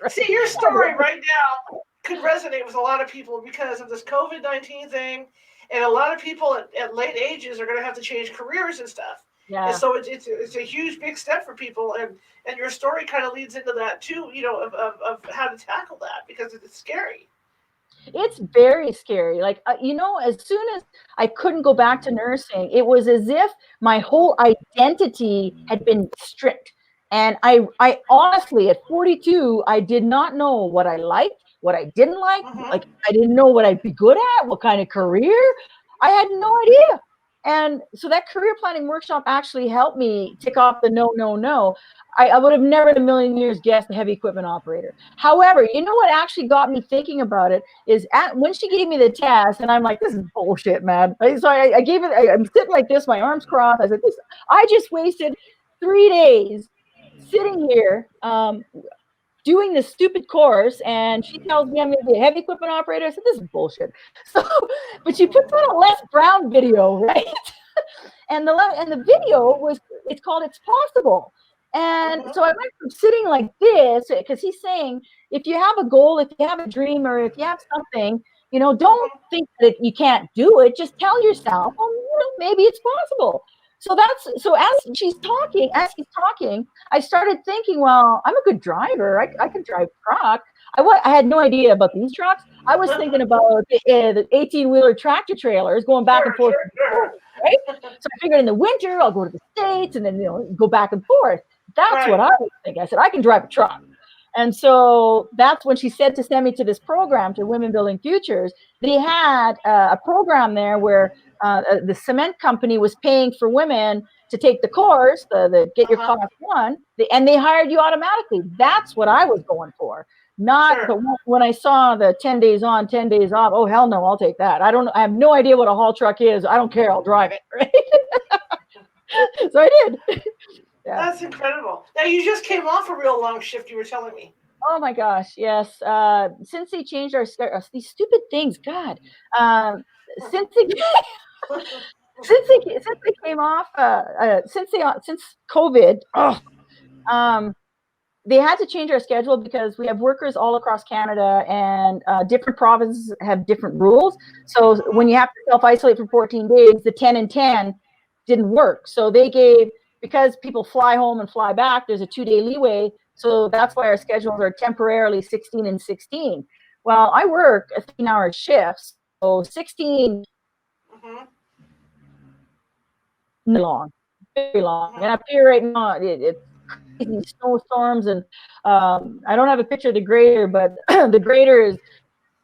See, Right. your story right now could resonate with a lot of people because of this COVID-19 thing, and a lot of people at late ages are going to have to change careers and stuff. And Yeah. so it's a huge big step for people, and your story kind of leads into that too, of how to tackle that because it's scary. It's very scary. Like, as soon as I couldn't go back to nursing, it was as if my whole identity had been stripped. And I honestly, at 42, I did not know what I liked, what I didn't like. Hmm. Like, I didn't know what I'd be good at, what kind of career. I had no idea. And so that career planning workshop actually helped me tick off the no, no, no. I would have never in a million years guessed a heavy equipment operator. However, you know what actually got me thinking about it is when she gave me the test, and I'm like, this is bullshit, man. So I gave it. I'm sitting like this, my arms crossed. I said, this. I just wasted 3 days sitting here doing this stupid course, and she tells me I'm going to be a heavy equipment operator. I said, this is bullshit. So, but she puts on a Les Brown video, right? And the video was, it's called It's Possible. And Hmm. so I went from sitting like this, because he's saying, if you have a goal, if you have a dream, or if you have something, don't Hmm. think that you can't do it. Just tell yourself, well, maybe it's possible. So as he's talking, I started thinking, well, I'm a good driver. I can drive truck. I had no idea about these trucks. I was thinking about the 18-wheeler tractor trailers going back and Sure, forth, sure, sure. right? So I figured in the winter I'll go to the States and then go back and forth. That's what Right. I was thinking. I said I can drive a truck. And so that's when she said to send me to this program, to Women Building Futures. They had a program there where the cement company was paying for women to take the course, the get Uh your huh. class one, and they hired you automatically. That's what I was going for. But when I saw the 10 days on, 10 days off, oh, hell no, I'll take that. I have no idea what a haul truck is. I don't care. I'll drive it. Right? So I did. Yeah. That's incredible. Now, you just came off a real long shift, you were telling me. Oh my gosh, yes. Since they changed these stupid things, God. Since they came off, since COVID, they had to change our schedule because we have workers all across Canada, and different provinces have different rules. So when you have to self-isolate for 14 days, the 10 and 10 didn't work. So because people fly home and fly back, there's a 2-day leeway. So that's why our schedules are temporarily 16 and 16. Well, I work a 13-hour shift, so 16 long, very long. And up here right now, it's crazy snowstorms, and I don't have a picture of the grader, but the grader is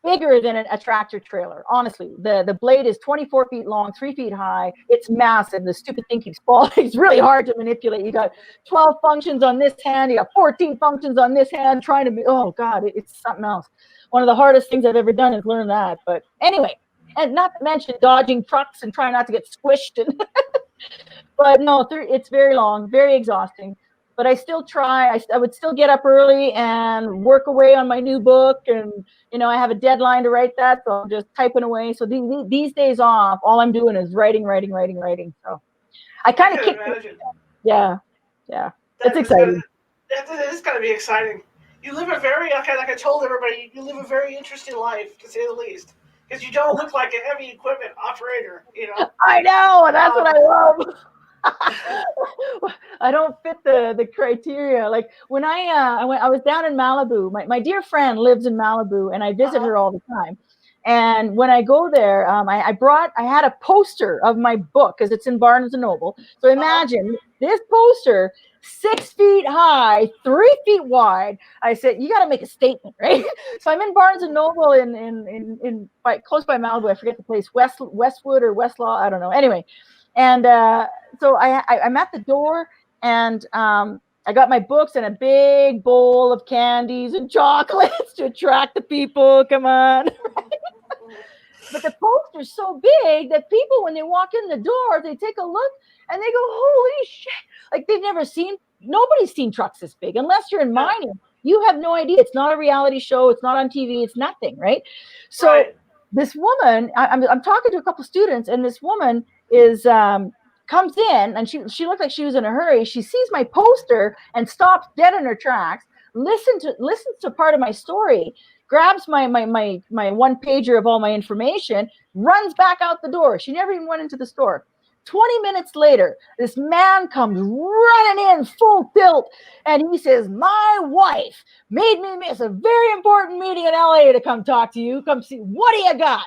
bigger than a tractor trailer. Honestly, the blade is 24 feet long, 3 feet high. It's massive. The stupid thing keeps falling. It's really hard to manipulate. You got 12 functions on this hand. You got 14 functions on this hand. Oh God, it's something else. One of the hardest things I've ever done is learn that. But anyway, and not to mention dodging trucks and trying not to get squished. But no, it's very long, very exhausting. But I still try. I would still get up early and work away on my new book. And, I have a deadline to write that, so I'm just typing away. So these days off, all I'm doing is writing. So I kind of kick it. Yeah. It's exciting. It's going to be exciting. You live a very, like I told everybody, you live a very interesting life, to say the least. Because you don't look like a heavy equipment operator, I know, and that's what I love. I don't fit the criteria. Like when I was down in Malibu, my dear friend lives in Malibu, and I visit her all the time. And when I go there, I had a poster of my book because it's in Barnes and Noble. So imagine this poster, 6 feet high, 3 feet wide. I said, you got to make a statement, right? So I'm in Barnes and Noble in close by Malibu. I forget the place, Westwood or Westlaw. I don't know. Anyway. And so I'm at the door, and I got my books and a big bowl of candies and chocolates to attract the people. Come on. But the poster's so big that people, when they walk in the door, they take a look and they go, holy shit. Like nobody's seen trucks this big unless you're in mining. You have no idea. It's not a reality show. It's not on TV. It's nothing, right? So this woman, I'm talking to a couple students, and this woman comes in, and she looked like she was in a hurry. She sees my poster and stops dead in her tracks, listens to part of my story, grabs my one pager of all my information, runs back out the door. She never even went into the store. 20 minutes later, this man comes running in full tilt, and he says, my wife made me miss a very important meeting in LA to come talk to you. Come see, what do you got?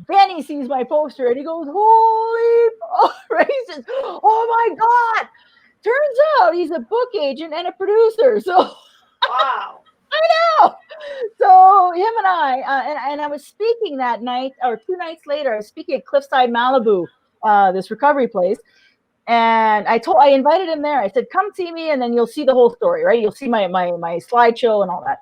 Benny sees my poster, and he goes, holy, he says, oh my God. Turns out he's a book agent and a producer. So wow. I know. So him and I was speaking that night, or 2 nights later, I was speaking at Cliffside, Malibu, this recovery place. And I invited him there. I said, come see me, and then you'll see the whole story, right? You'll see my slideshow and all that.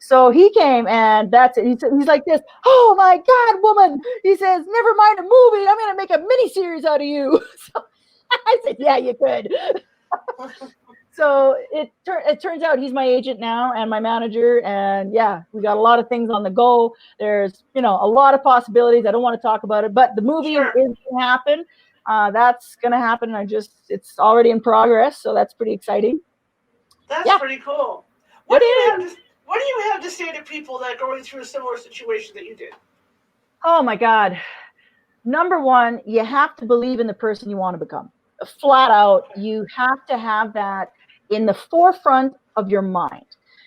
So he came, and that's it. He's like this, oh my God, woman. He says, never mind a movie. I'm going to make a mini series out of you. So I said, yeah, you could. So it turns out he's my agent now and my manager. And yeah, we got a lot of things on the go. There's, a lot of possibilities. I don't want to talk about it, but the movie is going to happen. That's going to happen. It's already in progress. So that's pretty exciting. That's pretty cool. What do you have to say to people that are going through a similar situation that you did? Oh my God. Number one, you have to believe in the person you want to become. Flat out, you have to have that in the forefront of your mind.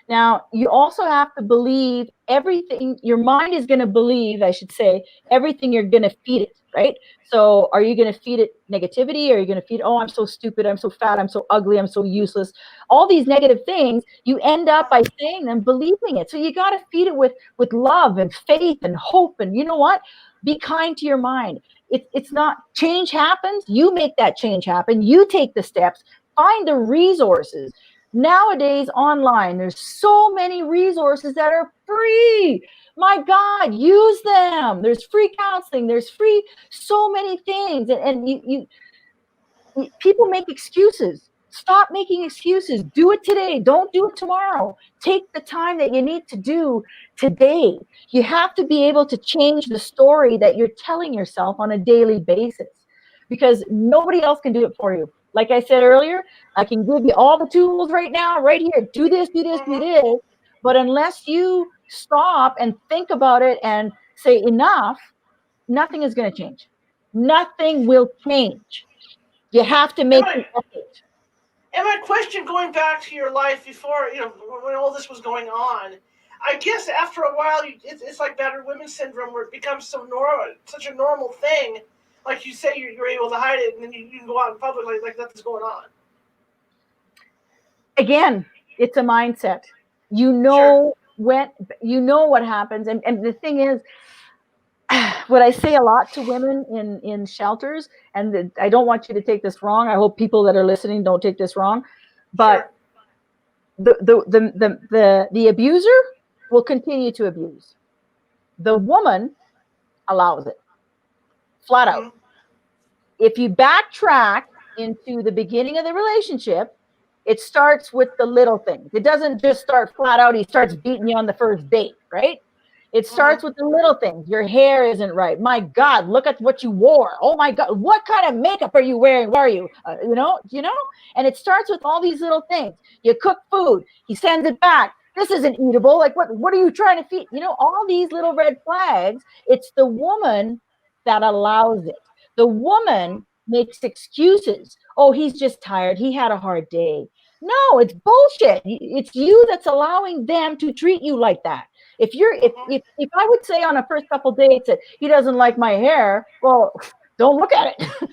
Now, you also have to believe everything. Your mind is going to believe, I should say, everything you're going to feed it, right? So are you going to feed it negativity? Are you going to feed, oh, I'm so stupid, I'm so fat, I'm so ugly, I'm so useless? All these negative things, you end up by saying them, believing it. So you got to feed it with love and faith and hope. And you know what? Be kind to your mind. It's not, change happens. You make that change happen. You take the steps, find the resources. Nowadays, online, there's so many resources that are free. My God, use them. There's free counseling. There's free so many things. And people make excuses. Stop making excuses. Do it today. Don't do it tomorrow. Take the time that you need to do today. You have to be able to change the story that you're telling yourself on a daily basis, because nobody else can do it for you. Like I said earlier, I can give you all the tools right now, right here. Do this, do this, do Mm-hmm. this. But unless you stop and think about it and say enough, nothing is going to change. Nothing will change. You have to And make my the effort. and my question, going back to your life before, when all this was going on, I guess after a while, it's like battered women syndrome, where it becomes such a normal thing. Like you say, you're able to hide it, and then you can go out in public like nothing's going on. Again, it's a mindset. You Sure, know when you know what happens, and the thing is, what I say a lot to women in shelters, and I don't want you to take this wrong. I hope people that are listening don't take this wrong, but sure. the abuser will continue to abuse. The woman allows it, flat out. Mm-hmm. If you backtrack into the beginning of the relationship, it starts with the little things. It doesn't just start flat out, he starts beating you on the first date, right? It Mm-hmm. starts with the little things. Your hair isn't right. My God, look at what you wore. Oh my God, what kind of makeup are you wearing? Where are you? And it starts with all these little things. You cook food, he sends it back. This isn't eatable. Like, what are you trying to feed? All these little red flags. It's the woman that allows it. The woman makes excuses. Oh, he's just tired. He had a hard day. No, it's bullshit. It's you that's allowing them to treat you like that. If you're Mm-hmm. if I would say on a first couple dates that he doesn't like my hair, well, don't look at it.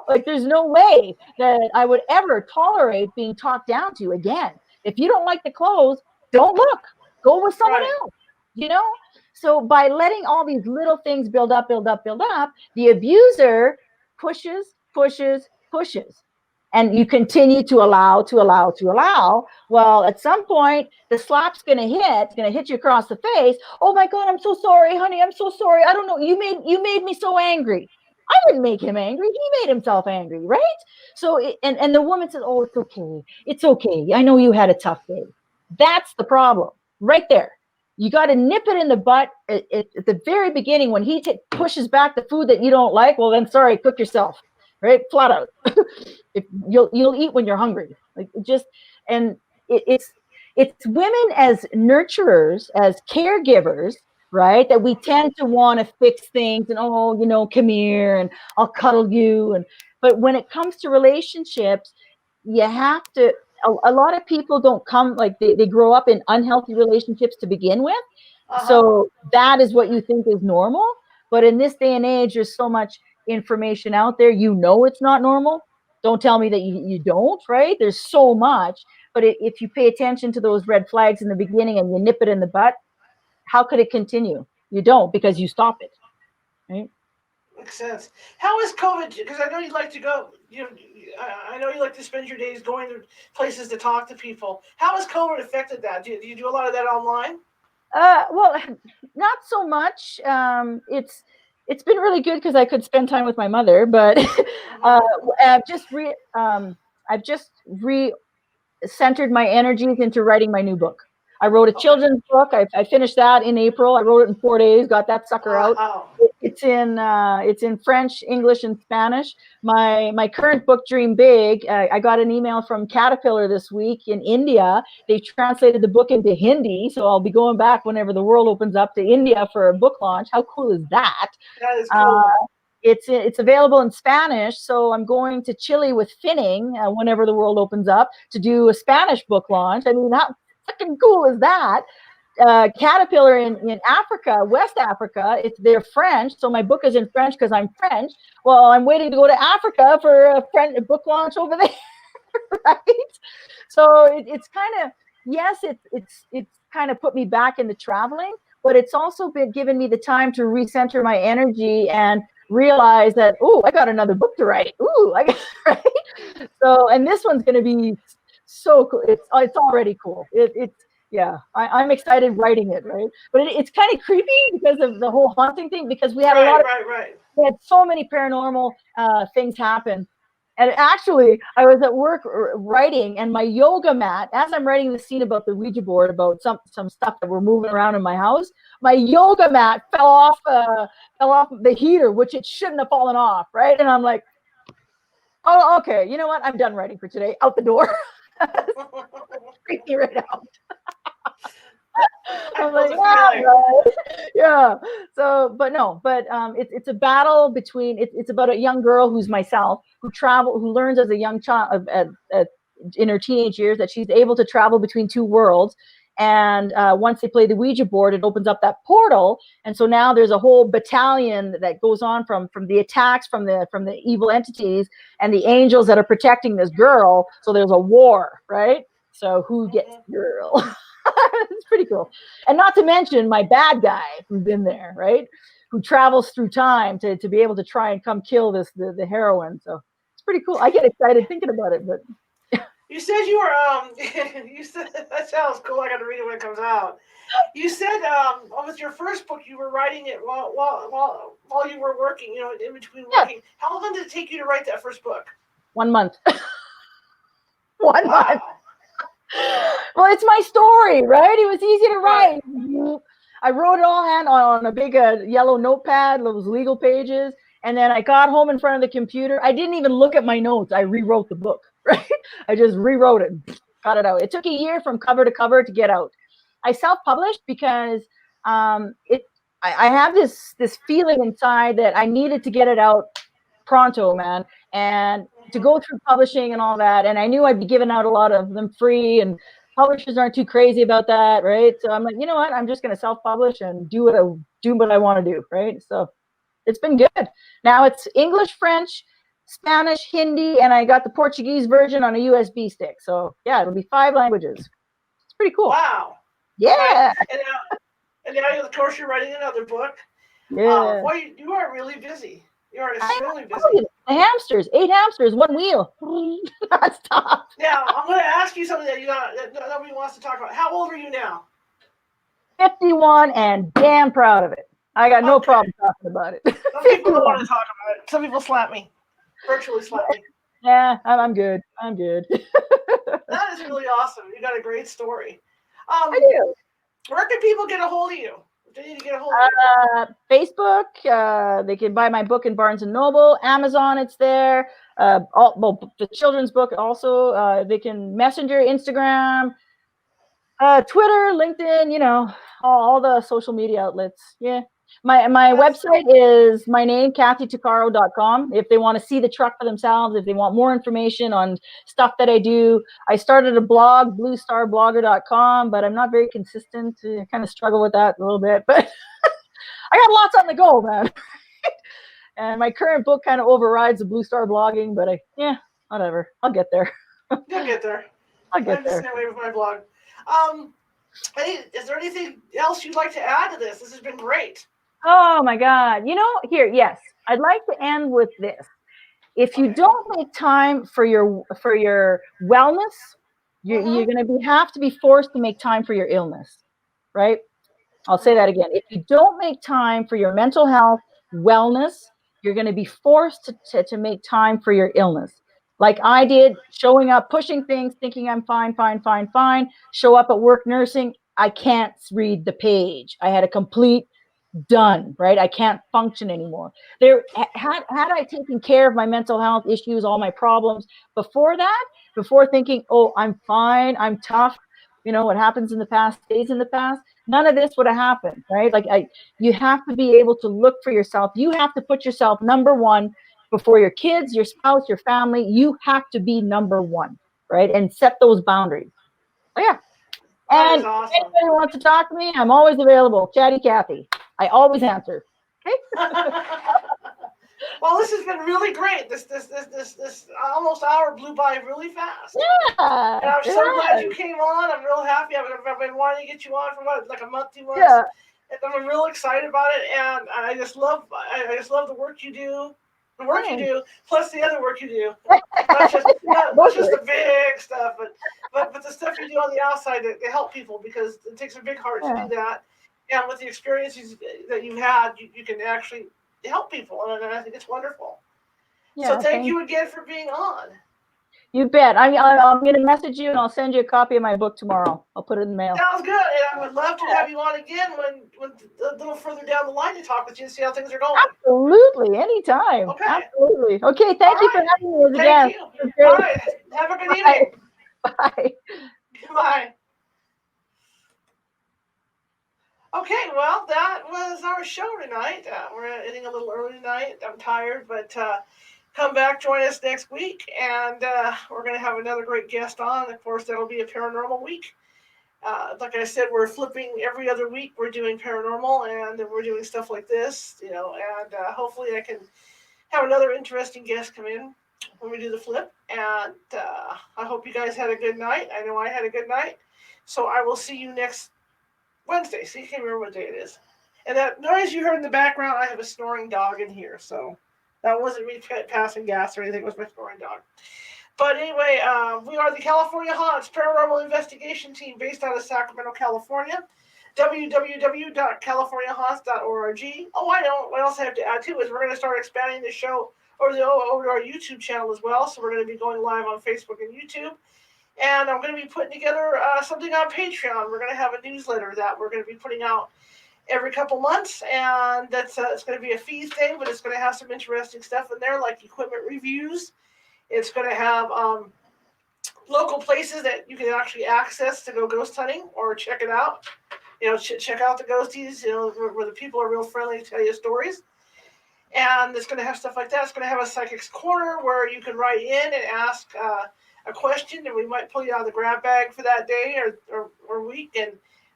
Like there's no way that I would ever tolerate being talked down to again. If you don't like the clothes, don't look. Go with someone Right. else. You know? So by letting all these little things build up, build up, build up, the abuser pushes, pushes, pushes. And you continue to allow, to allow, to allow. Well, at some point, the slap's going to hit you across the face. Oh my God, I'm so sorry, honey. I'm so sorry. I don't know. You made me so angry. I didn't make him angry. He made himself angry, right? So, and the woman says, "Oh, it's okay. It's okay. I know you had a tough day." That's the problem, right there. You got to nip it in the butt at the very beginning when he pushes back the food that you don't like. Well, then, sorry, cook yourself, right? Flat out. If you'll eat when you're hungry, like and it's women as nurturers, as caregivers, right? That we tend to want to fix things and, oh, come here and I'll cuddle you. But when it comes to relationships, you have to. A lot of people don't come, like they grow up in unhealthy relationships to begin with. Uh huh. So that is what you think is normal. But in this day and age, there's so much information out there. It's not normal. Don't tell me that you don't, right? There's so much. But if you pay attention to those red flags in the beginning and you nip it in the butt, how could it continue? You don't, because you stop it, right? Makes sense. How is COVID? Because I know you like to go. I know you like to spend your days going to places to talk to people. How has COVID affected that? Do you do a lot of that online? Well, not so much. It's been really good because I could spend time with my mother, but uh, Mm-hmm. I've just centered my energies into writing my new book. I wrote a Okay. children's book. I finished that in April. I wrote it in 4 days. Got that sucker out. Wow. It's in French, English, and Spanish. My current book, Dream Big. I got an email from Caterpillar this week in India. They translated the book into Hindi, so I'll be going back whenever the world opens up to India for a book launch. How cool is that? That is Uh, cool. it's available in Spanish, so I'm going to Chile with Finning whenever the world opens up to do a Spanish book launch. I mean, how fucking cool is that? Caterpillar in Africa, West Africa, they're French, so my book is in French because I'm French. Well, I'm waiting to go to Africa for a book launch over there, right? So it's kind of, yes, it's kind of put me back into traveling, but it's also been giving me the time to recenter my energy and realize that, oh, I got another book to write. Ooh, I got right. So, and this one's going to be so cool. It's already cool. Yeah, I'm excited writing it, right? But it's kind of creepy because of the whole haunting thing, because we had Right. we had so many paranormal things happen. And actually, I was at work writing, and my yoga mat, as I'm writing the scene about the Ouija board, about some stuff that we're moving around in my house, my yoga mat fell off the heater, which it shouldn't have fallen off, right? And I'm like, oh, okay, you know what? I'm done writing for today. Out the door. Freak me right out. I I'm know like, the feeling. yeah. So, but no, but it's a battle between. It's about a young girl who's myself, who learns as a young child, in her teenage years, that she's able to travel between two worlds. And once they play the Ouija board, it opens up that portal, and so now there's a whole battalion that goes on from the attacks from the evil entities and the angels that are protecting this girl. So there's a war, right? So who gets the girl? It's pretty cool. And not to mention my bad guy who's in there, right? Who travels through time to be able to try and come kill the heroine. So it's pretty cool. I get excited thinking about it, but You said you were you said that sounds cool. I got to read it when it comes out. You said with your first book you were writing it while you were working, in between yeah, working. How long did it take you to write that first book? 1 month. 1 month. Wow. Well, it's my story, right? It was easy to Right. write. I wrote it all hand on a big yellow notepad, those legal pages, and then I got home in front of the computer. I didn't even look at my notes. I rewrote the book, right? I just rewrote it, got it out. It took a year from cover to cover to get out. I self-published because it. I have this feeling inside that I needed to get it out pronto, man, and to go through publishing and all that. And I knew I'd be giving out a lot of them free, and publishers aren't too crazy about that, right? So I'm like, you know what? I'm just going to self-publish and do what I want to do, right? So it's been good. Now it's English, French, Spanish, Hindi, and I got the Portuguese version on a USB stick. So yeah, it'll be 5 languages. It's pretty cool. Wow. Right. Yeah, And now, of course, you're writing another book. yeah. Boy, you are really busy. You are I extremely told busy. you, the hamsters, 8 hamsters, one wheel, stop. Now, I'm going to ask you something that nobody wants to talk about. How old are you now? 51 and damn proud of it. I got no Okay. problem talking about it. Some people don't want to 51. talk about it. Some people slap me, virtually slap me. Yeah, I'm good. I'm good. That is really awesome. You got a great story. I Um, do. where can people get a hold of you? If they need to get a hold of you. Facebook, they can buy my book in Barnes and Noble. Amazon, it's there. The children's book also. They can Messenger, Instagram, Twitter, LinkedIn, all the social media outlets. Yeah. My That's website is my name, kathytuccaro.com. If they want to see the truck for themselves, if they want more information on stuff that I do. I started a blog, bluestarblogger.com, but I'm not very consistent. I kind of struggle with that a little bit, but I got lots on the go, man. And my current book kind of overrides the Blue Star blogging, but whatever. I'll get there. You'll get there. I'll get I'm the there. same way with my blog. Um, is there anything else you'd like to add to this? This has been great. Oh my God. Yes, I'd like to end with this. If you Okay. don't make time for your wellness, you're going to have to be forced to make time for your illness, right? I'll say that again. If you don't make time for your mental health, wellness, you're going to be forced to make time for your illness. Like I did, showing up, pushing things, thinking I'm fine, fine, fine, fine. Show up at work nursing. I can't read the page. I had a complete done, right? I can't function anymore. Had I taken care of my mental health issues, all my problems before that, before thinking, oh, I'm fine, I'm tough, what happens in the past stays in the past, none of this would have happened, right? You have to be able to look for yourself. You have to put yourself number one before your kids, your spouse, your family. You have to be number one, right? And set those boundaries. Oh, yeah. That And is if awesome. anybody wants to talk to me, I'm always available. Chatty Kathy. I always answer. Okay? Well, this has been really great. This almost hour blew by really fast. Yeah. And I'm Yeah. so glad you came on. I'm real happy. I've been wanting to get you on for like a month, 2 months. Yeah. And I'm real excited about it. And I just love the work you do. The work you Thanks. do, plus the other work you do. Not just the big stuff, but the stuff you do on the outside to help people, because it takes a big heart to Yeah. do that. And with the experiences that you've had, you can actually help people, and I think it's wonderful. So Yeah. thank you again for being on. You bet. I'm going to message you and I'll send you a copy of my book tomorrow. I'll put it in the mail. Sounds good, and I would love to have you on again when a little further down the line to talk with you and see how things are going. Absolutely. Anytime. Okay. Absolutely. Okay. All Thank you for right. having me Thank again. you. It was All great. right. Have a good Bye. evening. Bye. Goodbye. Okay, well, that was our show tonight. We're ending a little early tonight. I'm tired, but come back, join us next week, and we're going to have another great guest on. Of course, that'll be a paranormal week. Like I said, we're flipping every other week. We're doing paranormal, and we're doing stuff like this, and hopefully I can have another interesting guest come in when we do the flip. And I hope you guys had a good night. I know I had a good night. So I will see you next Wednesday. So you can't remember what day it is. And that noise you heard in the background, I have a snoring dog in here. So that wasn't me passing gas or anything. It was my snoring dog. But anyway, we are the California Haunts Paranormal Investigation Team based out of Sacramento, California. www.californiahaunts.org. Oh, I know. What else I have to add too is we're going to start expanding the show over to our YouTube channel as well. So we're going to be going live on Facebook and YouTube. And I'm going to be putting together something on Patreon. We're going to have a newsletter that we're going to be putting out every couple months, and that's it's going to be a feast day, but it's going to have some interesting stuff in there, like equipment reviews. It's going to have local places that you can actually access to go ghost hunting or check it out. Check out the ghosties, where the people are real friendly to tell you stories. And it's going to have stuff like that. It's going to have a psychic's corner where you can write in and ask a question, and we might pull you out of the grab bag for that day or week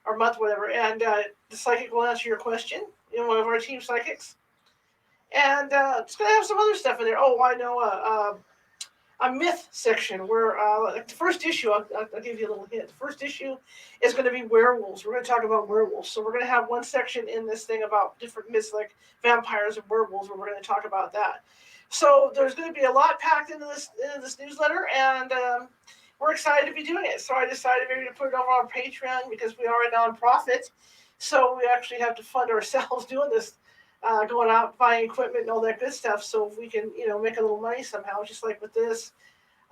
or month, whatever. And the psychic will answer your question. One of our team psychics. And it's going to have some other stuff in there. Oh, I know a myth section where like the first issue, I'll give you a little hint. The first issue is going to be werewolves. We're going to talk about werewolves. So we're going to have one section in this thing about different myths like vampires and werewolves, where we're going to talk about that. So there's going to be a lot packed into this newsletter, and we're excited to be doing it. So I decided maybe to put it over on Patreon because we are a nonprofit. So we actually have to fund ourselves doing this. Going out, buying equipment and all that good stuff, so if we can, make a little money somehow, just like with this.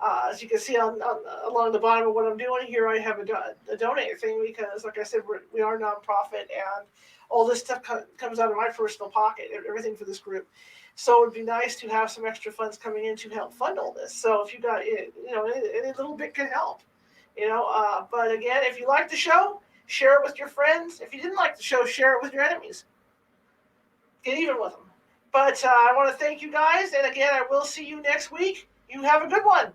As you can see along the bottom of what I'm doing here, I have a donate thing because, like I said, we are a nonprofit, and all this stuff comes out of my personal pocket, everything for this group. So it would be nice to have some extra funds coming in to help fund all this. So if you got, any little bit can help, But again, if you like the show, share it with your friends. If you didn't like the show, share it with your enemies. Get even with them. But I want to thank you guys, and again, I will see you next week. You have a good one.